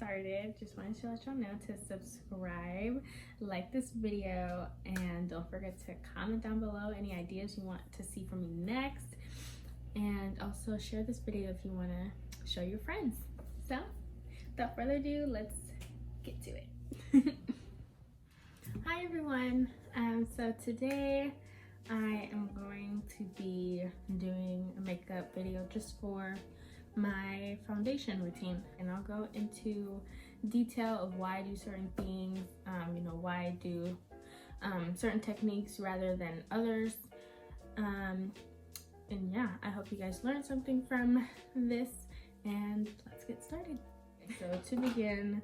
started, just wanted to let y'all know to subscribe, like this video, and don't forget to comment down below any ideas you want to see from me next, and also share this video if you want to show your friends. So without further ado, let's get to it. Hi everyone, so today I am going to be doing a makeup video just for my foundation routine, and I'll go into detail of why I do certain things, why I do certain techniques rather than others, and yeah, I hope you guys learned something from this, and let's get started. So to begin,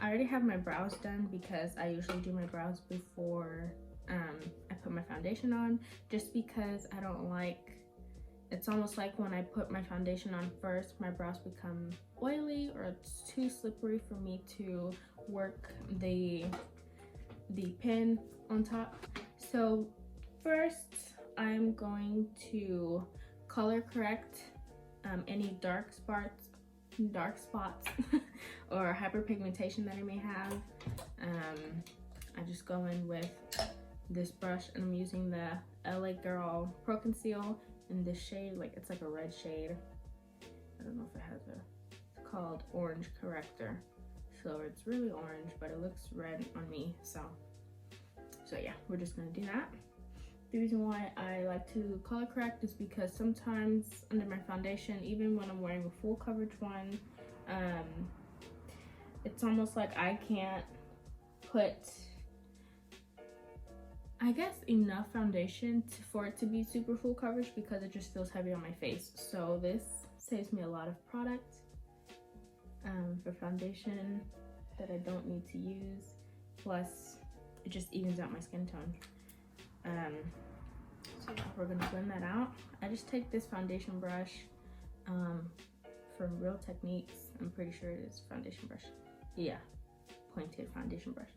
I already have my brows done because I usually do my brows before I put my foundation on, just because I don't like, it's almost like when I put my foundation on first, my brows become oily or it's too slippery for me to work the pin on top. So first I'm going to color correct any dark spots or hyperpigmentation that I may have. I just go in with this brush, and I'm using the LA Girl Pro Conceal in this shade, it's like a red shade. I don't know if it has it's called Orange Corrector. So it's really orange, but it looks red on me. So yeah, we're just gonna do that. The reason why I like to color correct is because sometimes under my foundation, even when I'm wearing a full coverage one, it's almost like I can't put, I guess, enough foundation for it to be super full coverage because it just feels heavy on my face. So this saves me a lot of product for foundation that I don't need to use. Plus, it just evens out my skin tone. So yeah, we're gonna blend that out. I just take this foundation brush from Real Techniques. I'm pretty sure it is foundation brush. Yeah, pointed foundation brush.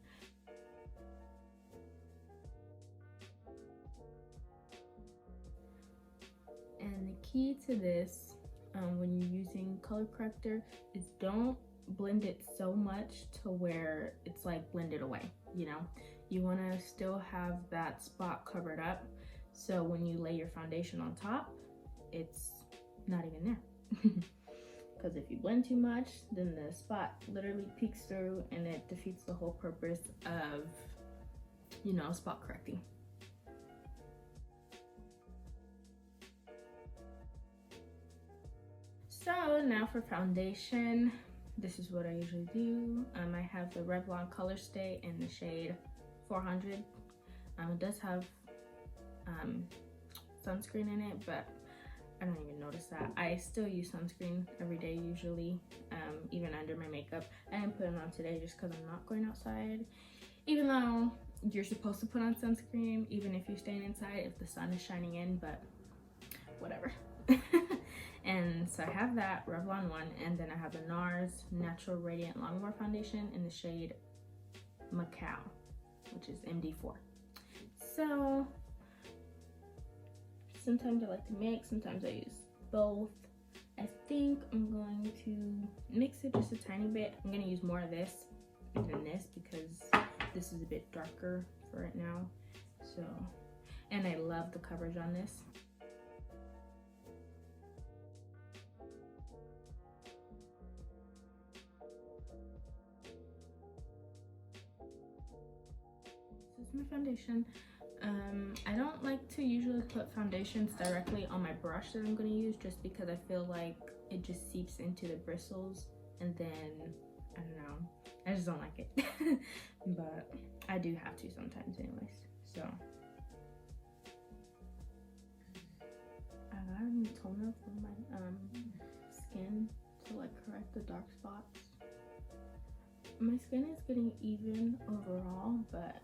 And the key to this, when you're using color corrector, is don't blend it so much to where it's like blended away. You want to still have that spot covered up, so when you lay your foundation on top, it's not even there. Because if you blend too much, then the spot literally peeks through and it defeats the whole purpose of, spot correcting. So now for foundation, this is what I usually do. I have the Revlon Color Stay in the shade 400. It does have sunscreen in it, but I don't even notice that. I still use sunscreen every day usually, even under my makeup. I didn't put it on today just because I'm not going outside, even though you're supposed to put on sunscreen even if you're staying inside if the sun is shining in, but whatever. And so I have that Revlon one, and then I have the NARS Natural Radiant Longwear Foundation in the shade Macau, which is MD4. So sometimes I like to mix, sometimes I use both. I think I'm going to mix it just a tiny bit. I'm going to use more of this than this because this is a bit darker for it now. So, and I love the coverage on this. This is my foundation. I don't like to usually put foundations directly on my brush that I'm going to use, just because I feel like it just seeps into the bristles, and then I don't know, I just don't like it. But I do have to sometimes anyways. So I got a new toner for my skin to correct the dark spots. My skin is getting even overall, but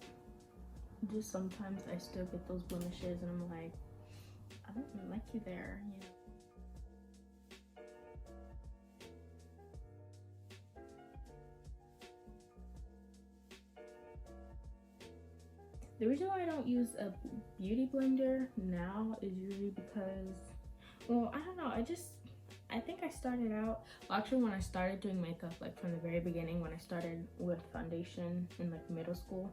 just sometimes I still get those blemishes, and I'm like, I don't really like you there, The reason why I don't use a beauty blender now is usually because, well, I don't know, I I think I started out, well, actually when I started doing makeup, like from the very beginning, when I started with foundation in like middle school,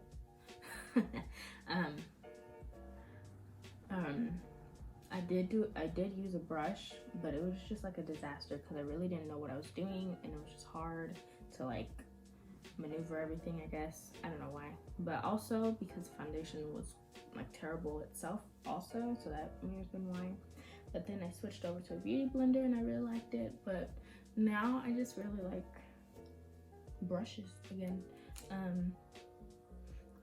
I did use a brush, but it was just like a disaster because I really didn't know what I was doing, and it was just hard to like maneuver everything, I guess. I don't know why, but also because foundation was like terrible itself also, so that may have been why. But then I switched over to a beauty blender and I really liked it, but now I just really like brushes again. I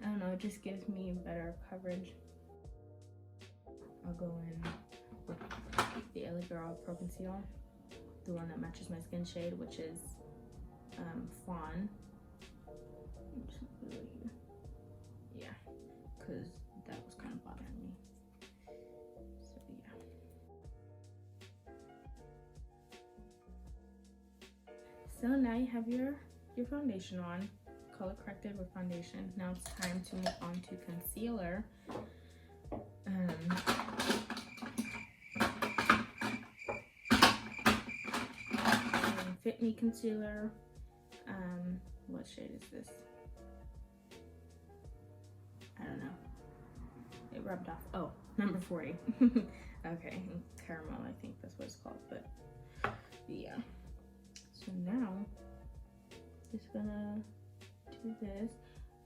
don't know, it just gives me better coverage. I'll go in with the LA Girl Pro Conceal, the one that matches my skin shade, which is Fawn. Yeah, because that was kind of bothering me. So yeah. So now you have your foundation on, color corrected with foundation. Now it's time to move on to concealer. Fit Me concealer. What shade is this? I don't know. It rubbed off. Oh, number 40. Okay, caramel, I think that's what it's called. But yeah. So now, just gonna do this.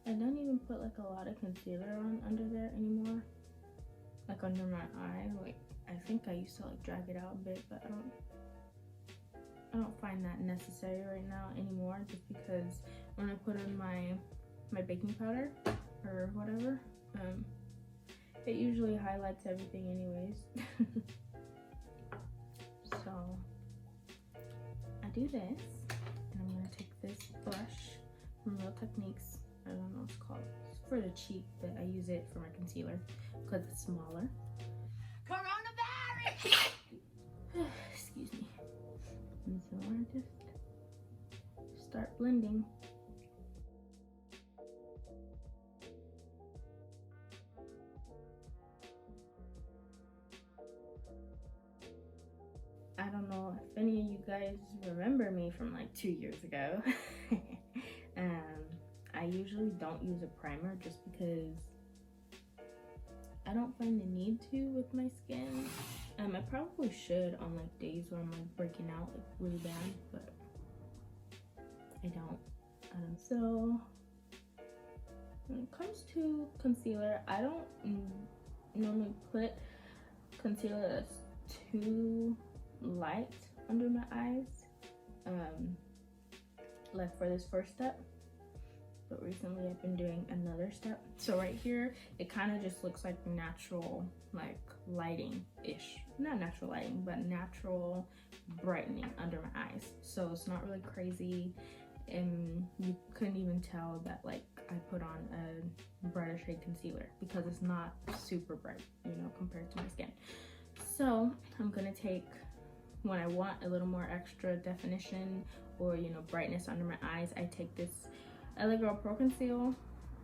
I don't even put like a lot of concealer on under there anymore. Like under my eye. Like I think I used to like drag it out a bit, but I don't find that necessary right now anymore, just because when I put on my baking powder or whatever, it usually highlights everything anyways. So I do this, and I'm gonna take this brush from Real Techniques. I don't know what it's called. It's for the cheek, but I use it for my concealer because it's smaller. Coronavirus! Excuse me. And so I just start blending. I don't know if any of you guys remember me from like 2 years ago. I usually don't use a primer just because I don't find the need to with my skin. I probably should on like days where I'm like breaking out like really bad, but I don't. So when it comes to concealer, I don't normally put concealer that's too light under my eyes, like for this first step. But recently I've been doing another step. So right here, it kind of just looks like natural, like lighting-ish. Not natural lighting, but natural brightening under my eyes. So it's not really crazy, and you couldn't even tell that like I put on a brighter shade concealer because it's not super bright, you know, compared to my skin. So I'm gonna take, when I want a little more extra definition or, you know, brightness under my eyes, I take this LA Girl Pro Conceal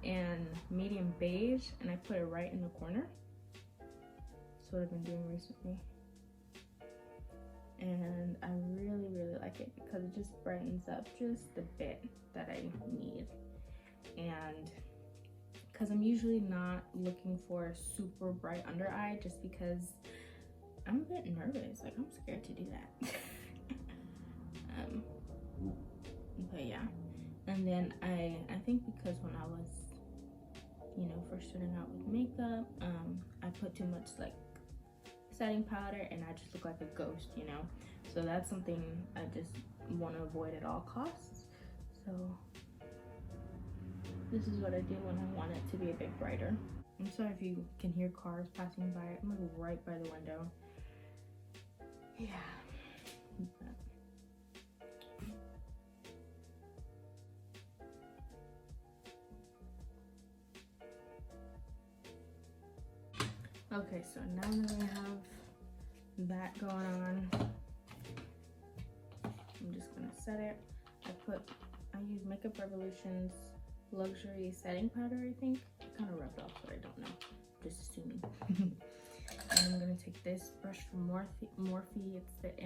and medium beige, and I put it right in the corner. That's what I've been doing recently, and I really like it because it just brightens up just the bit that I need. And because I'm usually not looking for a super bright under eye, just because I'm a bit nervous, like I'm scared to do that. But yeah. And then I think because when I was, you know, first starting out with makeup, I put too much like setting powder and I just look like a ghost, you know. So that's something I just want to avoid at all costs. So this is what I do when I want it to be a bit brighter. I'm sorry if you can hear cars passing by. I'm like right by the window. Yeah. Okay, so now that I have that going on, I'm just gonna set it. I use Makeup Revolution's Luxury Setting Powder, I think. It kind of rubbed off, but I don't know. Just assuming. And I'm gonna take this brush from Morphe. It's the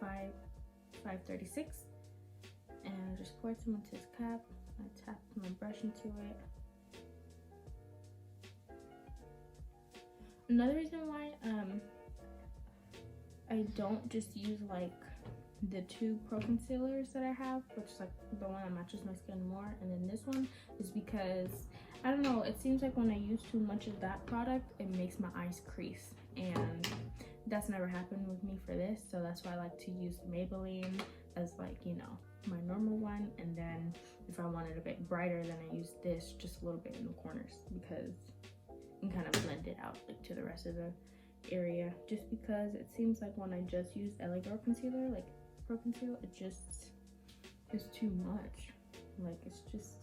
536, and I just poured some into this cup. I tapped my brush into it. Another reason why I don't just use like the 2 pro concealers that I have, which is like the one that matches my skin more, and then this one, is because I don't know, it seems like when I use too much of that product, it makes my eyes crease, and that's never happened with me for this. So that's why I like to use Maybelline as like, you know, my normal one, and then if I want it a bit brighter, then I use this just a little bit in the corners, because you can kind of blend it out like to the rest of the area, just because it seems like when I just use LA Girl concealer, like pro concealer, it just is too much. Like it's just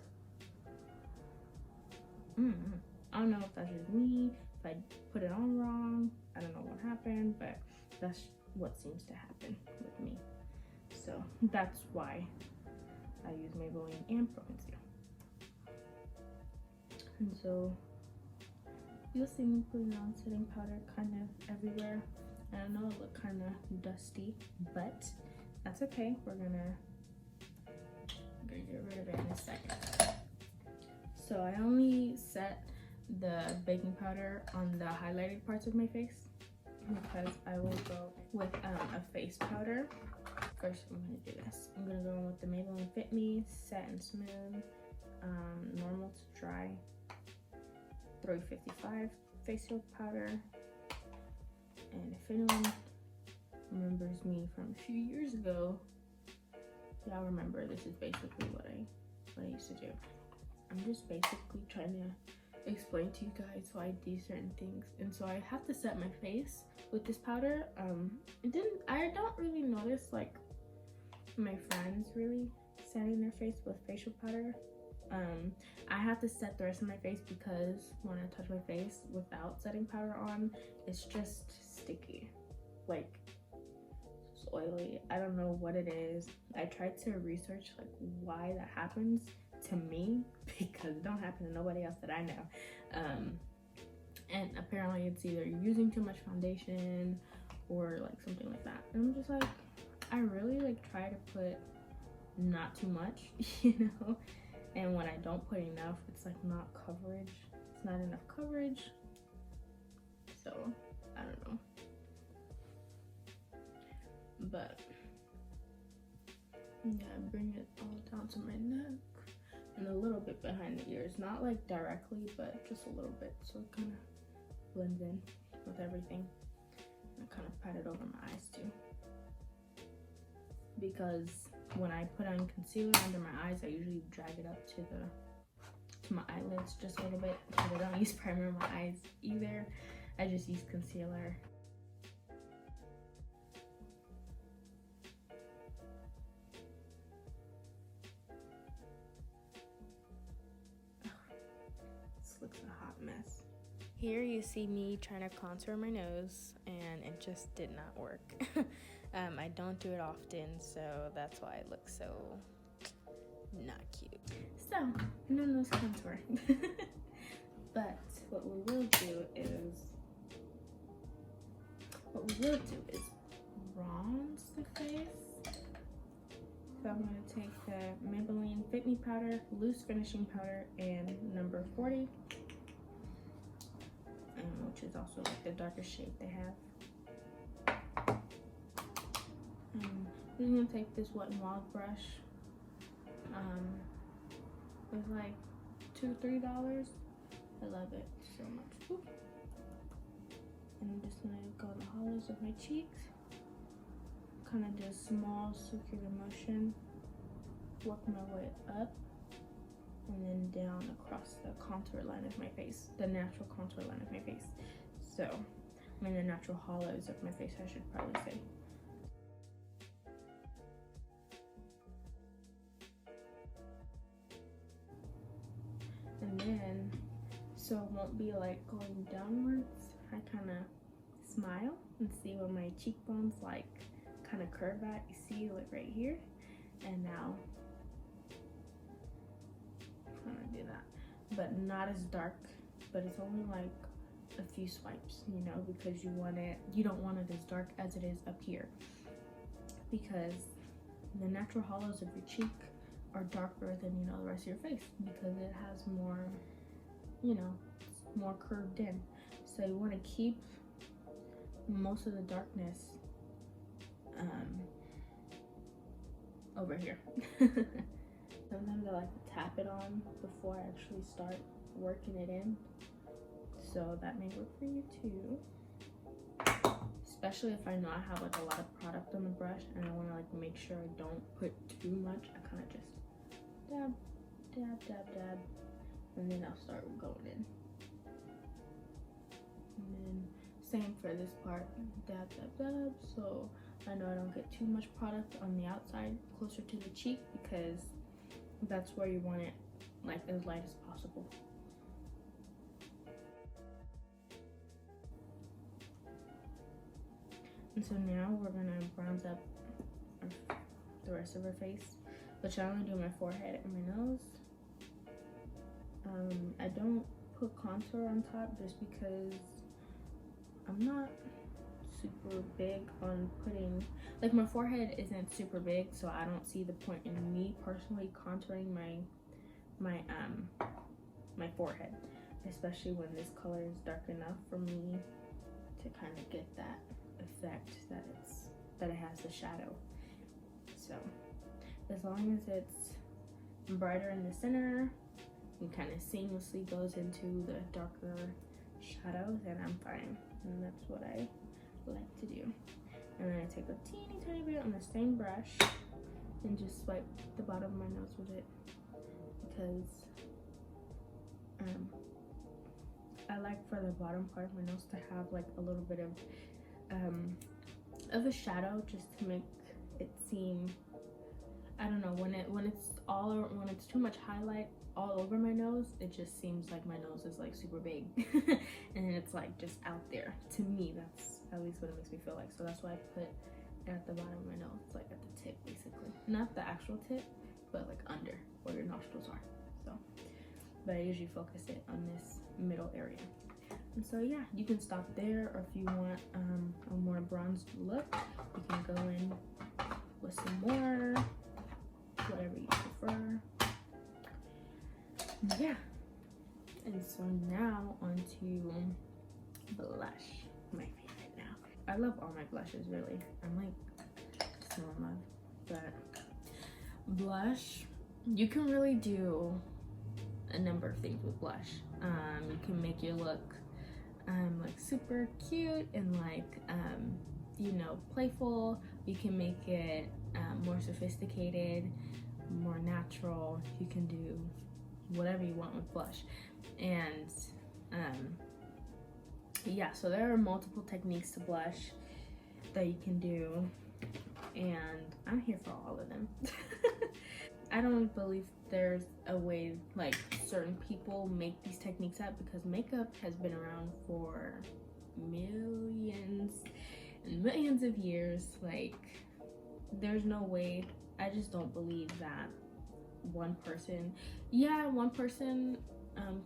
I don't know if that's just me, if I put it on wrong, I don't know what happened, but that's what seems to happen with me. So that's why I use Maybelline and pro concealer. And so you'll see me putting on setting powder kind of everywhere. And I know it look kind of dusty, but that's okay. We're gonna get rid of it in a second. So I only set the baking powder on the highlighted parts of my face, because I will go with a face powder. First, I'm gonna do this. I'm gonna go in with the Maybelline Fit Me Set and Smooth, normal to dry, 355 facial powder. And if anyone remembers me from a few years ago, y'all remember this is basically what I used to do. I'm just basically trying to explain to you guys why I do certain things. And so I have to set my face with this powder. I don't really notice like my friends really setting their face with facial powder. I have to set the rest of my face, because when I touch my face without setting powder on, it's just sticky, like it's oily. I don't know what it is. I tried to research like why that happens to me, because it don't happen to nobody else that I know. And apparently it's either you're using too much foundation or like something like that. And I'm just like, I really like try to put not too much, you know. And when I don't put enough, it's like not coverage. It's not enough coverage. So, I don't know. But, yeah, bring it all down to my neck. And a little bit behind the ears. Not like directly, but just a little bit. So it kind of blends in with everything. And kind of pat it over my eyes too. Because when I put on concealer under my eyes, I usually drag it up to my eyelids just a little bit, because I don't use primer in my eyes either. I just use concealer. This looks a hot mess. Here you see me trying to contour my nose, and it just did not work. I don't do it often, so that's why it looks so not cute. So, no nose contour. But what we will do is bronze the face. So I'm going to take the Maybelline Fit Me powder, loose finishing powder, and number 40, which is also like the darkest shade they have. I'm gonna take this Wet n Wild brush. It's like $2-3. I love it so much. Ooh. And I'm just gonna go in the hollows of my cheeks. Kind of do a small circular motion. Work my way up. And then down across the contour line of my face. The natural contour line of my face. So, I mean the natural hollows of my face, I should probably say. And then, so it won't be like going downwards, I kind of smile and see where my cheekbones like kind of curve at. You see like right here. And now I'm gonna do that, but not as dark, but it's only like a few swipes, you know, because you don't want it as dark as it is up here, because the natural hollows of your cheek are darker than, you know, the rest of your face, because it has more, you know, more curved in. So you want to keep most of the darkness over here. Sometimes I like to tap it on before I actually start working it in, so that may work for you too. Especially if I know I have like a lot of product on the brush and I want to like make sure I don't put too much. I kind of just dab, dab, dab, dab, and then I'll start going in. And then same for this part, dab, dab, dab. So I know I don't get too much product on the outside closer to the cheek, because that's where you want it like as light as possible. And so now we're gonna bronze up the rest of her face, which I only do my forehead and my nose. I don't put contour on top just because I'm not super big on putting, like, my forehead isn't super big, so I don't see the point in me personally contouring my forehead, especially when this color is dark enough for me to kind of get that effect that it has the shadow. So as long as it's brighter in the center and kind of seamlessly goes into the darker shadow, then I'm fine, and that's what I like to do. And then I take a teeny tiny bit on the same brush and just swipe the bottom of my nose with it, because I like for the bottom part of my nose to have like a little bit of a shadow, just to make it seem, I don't know, when it's too much highlight all over my nose, it just seems like my nose is like super big and it's like just out there. To me, that's at least what it makes me feel like. So that's why I put it at the bottom of my nose, like at the tip basically, not the actual tip, but like under where your nostrils are. So, but I usually focus it on this middle area. And so yeah, you can stop there, or if you want a more bronzed look, you can go in with some more, whatever you prefer. Yeah, and so now onto blush, my favorite now. I love all my blushes, really. I'm like so in love. But blush, you can really do a number of things with blush. You can make your look like super cute and like you know, playful. You can make it more sophisticated, more natural. You can do whatever you want with blush. And yeah, so there are multiple techniques to blush that you can do, and I'm here for all of them. I don't believe there's a way like certain people make these techniques up, because makeup has been around for millions and millions of years. Like, there's no way. I just don't believe that one person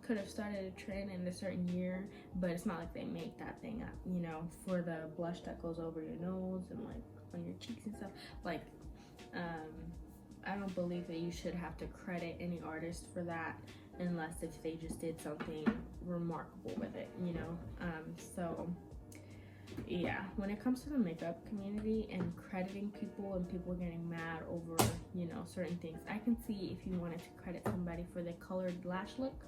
could have started a trend in a certain year, but it's not like they make that thing up, you know, for the blush that goes over your nose and like on your cheeks and stuff. Like, I don't believe that you should have to credit any artist for that, unless if they just did something remarkable with it, you know. So yeah, when it comes to the makeup community and crediting people and people getting mad over, you know, certain things, I can see if you wanted to credit somebody for the colored lash look.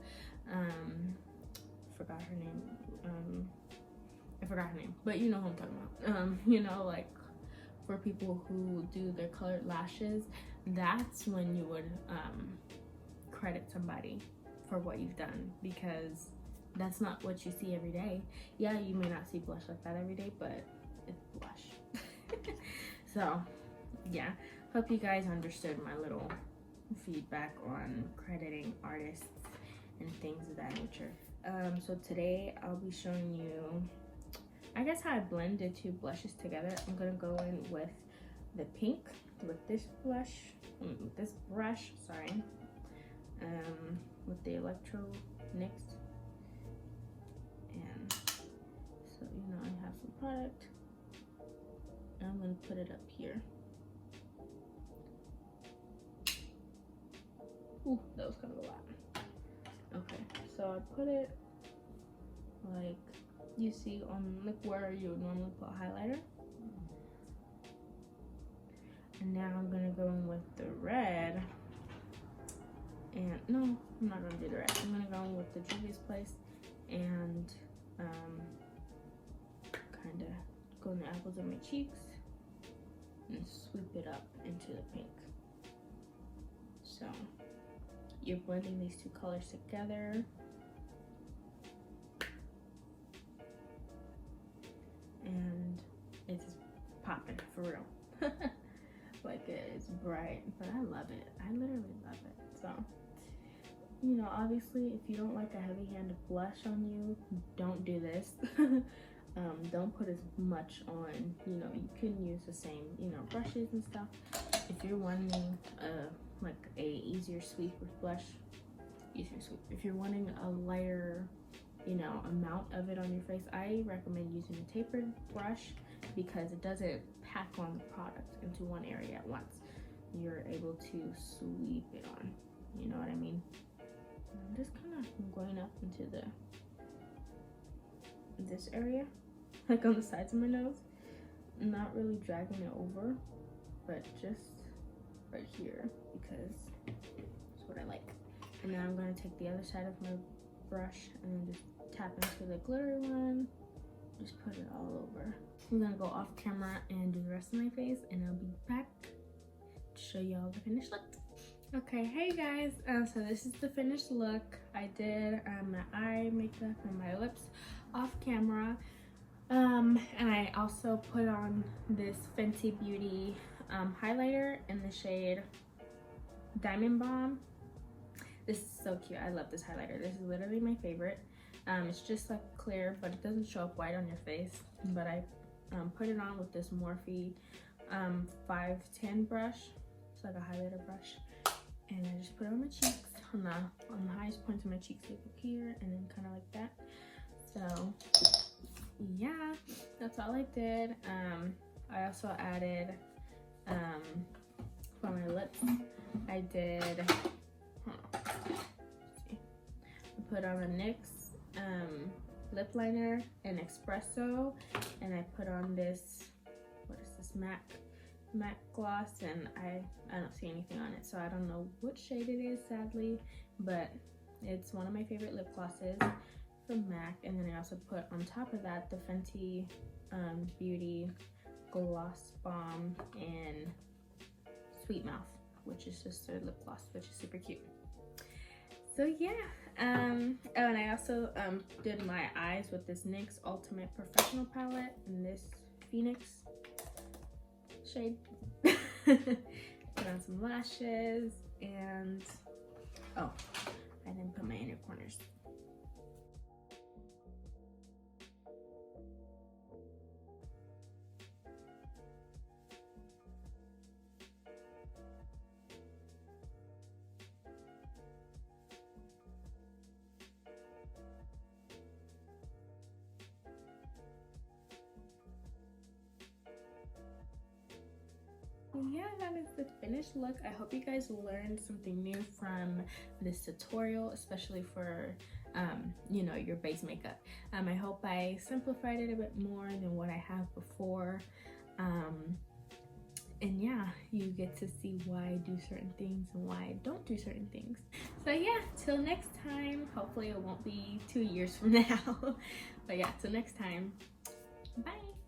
Forgot her name. I forgot her name, but you know who I'm talking about. You know, like for people who do their colored lashes, that's when you would credit somebody for what you've done, because that's not what you see every day. Yeah, you may not see blush like that every day, but it's blush. So yeah, hope you guys understood my little feedback on crediting artists and things of that nature. So today I'll be showing you, I guess, how I blend the two blushes together. I'm gonna go in with the pink with this brush, sorry, with the Electro NYX. And so, you know, I have some product. I'm gonna put it up here. Ooh, that was kind of a lot. Okay, so I put it like you see on like where you would normally put highlighter. And now I'm gonna go in with the red. And no, I'm not gonna do the red. I'm gonna go in with the Juvia's Place and kind of go in the apples of my cheeks and sweep it up into the pink. So you're blending these two colors together. And it's popping for real. Like it's bright, but I love it. I literally love it. So, you know, obviously if you don't like a heavy-handed blush on you, don't do this. Don't put as much on. You know, you can use the same, you know, brushes and stuff. If you're wanting like a easier sweep with blush, easier sweep. If you're wanting a lighter, you know, amount of it on your face, I recommend using a tapered brush because it doesn't pack on the product into one area at once. You're able to sweep it on, you know what I mean? I'm just kind of going up into this area, like on the sides of my nose. Not really dragging it over, but just right here because that's what I like. And now I'm going to take the other side of my brush and then just tap into the glittery one. Just put it all over. I'm gonna go off camera and do the rest of my face, and I'll be back to show y'all the finished look. Okay, hey guys, so this is the finished look. I did my eye makeup and my lips off camera, and I also put on this Fenty Beauty highlighter in the shade Diamond Bomb. This is so cute. I love this highlighter. This is literally my favorite. It's just like clear, but it doesn't show up white on your face. But I put it on with this Morphe 510 brush. It's like a highlighter brush, and I just put it on my cheeks, on the highest points of my cheeks, like up here, and then kind of like that. So yeah, that's all I did. I also added for my lips, I did. I put on a NYX lip liner and espresso, and I put on this, what is this, matte gloss, and I don't see anything on it, so I don't know what shade it is, sadly, but it's one of my favorite lip glosses from MAC. And then I also put on top of that the Fenty Beauty Gloss Bomb in Sweet Mouth, which is just their lip gloss, which is super cute. So yeah, oh, and I also did my eyes with this NYX Ultimate Professional palette in this Phoenix shade. Put on some lashes, and oh, I didn't put my inner corners. Yeah, that is the finished look. I hope you guys learned something new from this tutorial, especially for you know, your base makeup. I hope I simplified it a bit more than what I have before, and yeah, you get to see why I do certain things and why I don't do certain things. So yeah, till next time. Hopefully it won't be 2 years from now. But yeah, till next time, bye.